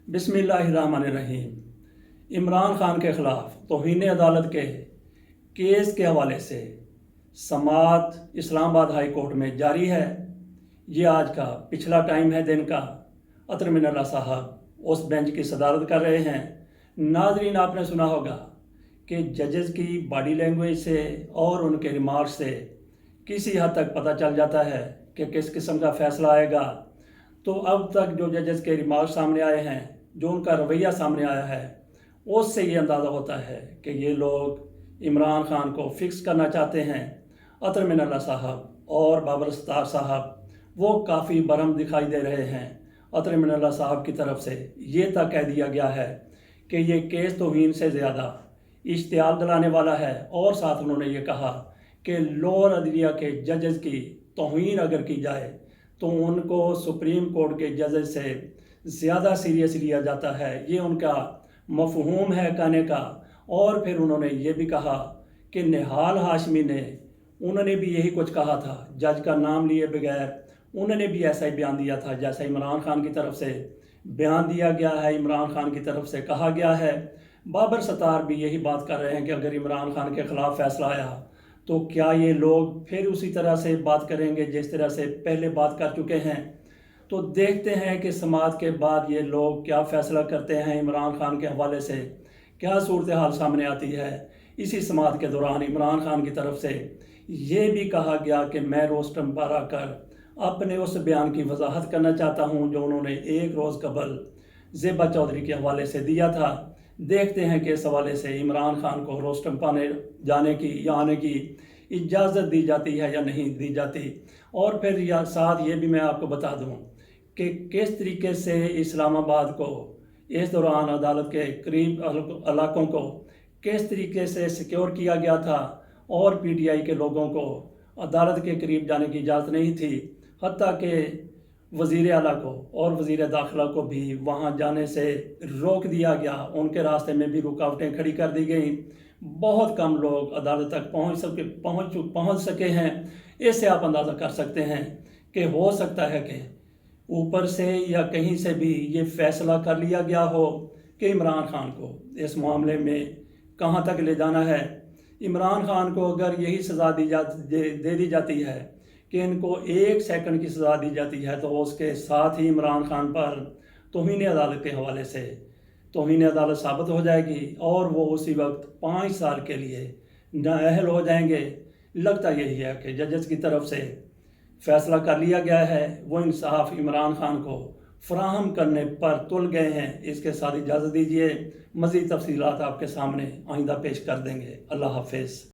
बिस्मिल्लाहिर्रहमानिर्रहीम। इमरान खान के ख़िलाफ़ तौहीन अदालत के केस के हवाले से समाअत इस्लामाबाद हाई कोर्ट में जारी है। ये आज का पिछला टाइम है दिन का। अतर मिनल्ला साहब उस बेंच की सदारत कर रहे हैं। नाजरीन, आपने सुना होगा कि जजेस की बॉडी लैंग्वेज से और उनके रिमार्क से किसी हद तक पता चल जाता है कि किस किस्म का फ़ैसला आएगा। तो अब तक जो जजेस के रिमार्क सामने आए हैं, जो उनका रवैया सामने आया है, उससे ये अंदाज़ा होता है कि ये लोग इमरान खान को फिक्स करना चाहते हैं। अतर मिनल्ला साहब और बाबर सत्तार साहब वो काफ़ी बरहम दिखाई दे रहे हैं। अतर मिनल्ला साहब की तरफ से ये तक कह दिया गया है कि ये केस तौहीन से ज़्यादा इश्तियाल दिलाने वाला है, और साथ उन्होंने ये कहा कि लोअर अदलिया के जजेस की तौहीन अगर की जाए तो उनको सुप्रीम कोर्ट के जजेस से ज़्यादा सीरियस लिया जाता है। ये उनका मफहूम है कहने का। और फिर उन्होंने ये भी कहा कि निहाल हाशमी ने उन्होंने भी यही कुछ कहा था, जज का नाम लिए बगैर उन्होंने भी ऐसा ही बयान दिया था जैसा इमरान खान की तरफ से बयान दिया गया है, इमरान खान की तरफ से कहा गया है। बाबर सत्तार भी यही बात कर रहे हैं कि अगर इमरान खान के ख़िलाफ़ फ़ैसला आया तो क्या ये लोग फिर उसी तरह से बात करेंगे जिस तरह से पहले बात कर चुके हैं। तो देखते हैं कि समाअत के बाद ये लोग क्या फ़ैसला करते हैं। इमरान खान के हवाले से क्या सूरत हाल सामने आती है। इसी समाअत के दौरान इमरान खान की तरफ से ये भी कहा गया कि मैं रोस्टम पारा कर अपने उस बयान की वजाहत करना चाहता हूँ जो उन्होंने एक रोज़ कबल ज़ेबा चौधरी के हवाले से दिया था। देखते हैं कि इस हवाले से इमरान खान को रोस्टम पाने जाने की या आने की इजाज़त दी जाती है या नहीं दी जाती। और फिर या साथ ये भी मैं आपको बता दूं कि किस तरीके से इस्लामाबाद को इस दौरान अदालत के करीब इलाकों को किस तरीके से सिक्योर किया गया था, और पीटीआई के लोगों को अदालत के करीब जाने की इजाज़त नहीं थी। हत्ता कि वज़ीर आला को और वज़ीर दाखिला को भी वहाँ जाने से रोक दिया गया। उनके रास्ते में भी रुकावटें खड़ी कर दी गई। बहुत कम लोग अदालत तक पहुँच सके हैं। इससे आप अंदाज़ा कर सकते हैं कि हो सकता है कि ऊपर से या कहीं से भी ये फ़ैसला कर लिया गया हो कि इमरान खान को इस मामले में कहाँ तक ले जाना है। इमरान खान को अगर यही सज़ा दे दी जाती है कि इनको 1 सेकंड की सज़ा दी जाती है, तो उसके साथ ही इमरान खान पर तौहीन अदालत के हवाले से तौहीन अदालत साबित हो जाएगी और वो उसी वक्त 5 साल के लिए नाअहल हो जाएंगे। लगता यही है कि जजेस की तरफ से फ़ैसला कर लिया गया है, वो इंसाफ इमरान खान को फराहम करने पर तुल गए हैं। इसके साथ इजाज़त दीजिए, मज़ीद तफसीलात आपके सामने आइंदा पेश कर देंगे। अल्लाह हाफ़िज़।